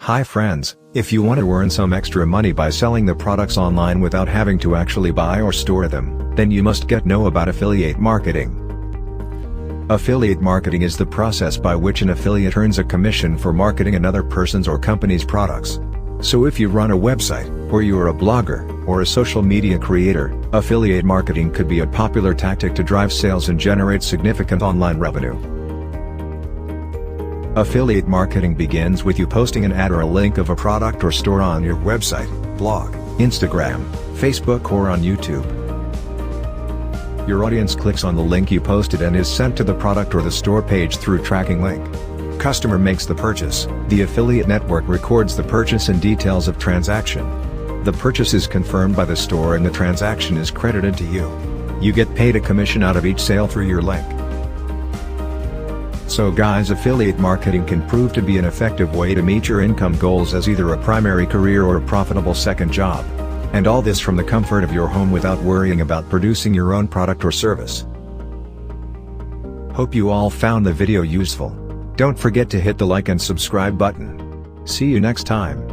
Hi friends, if you want to earn some extra money by selling the products online without having to actually buy or store them, then you must know about affiliate marketing. Affiliate marketing is the process by which an affiliate earns a commission for marketing another person's or company's products. So if you run a website, or you are a blogger, or a social media creator, affiliate marketing could be a popular tactic to drive sales and generate significant online revenue. Affiliate marketing begins with you posting an ad or a link of a product or store on your website, blog, Instagram, Facebook or on YouTube. Your audience clicks on the link you posted and is sent to the product or the store page through tracking link. Customer makes the purchase, the affiliate network records the purchase and details of transaction. The purchase is confirmed by the store and the transaction is credited to you. You get paid a commission out of each sale through your link. So guys, affiliate marketing can prove to be an effective way to meet your income goals as either a primary career or a profitable second job. And all this from the comfort of your home without worrying about producing your own product or service. Hope you all found the video useful. Don't forget to hit the like and subscribe button. See you next time.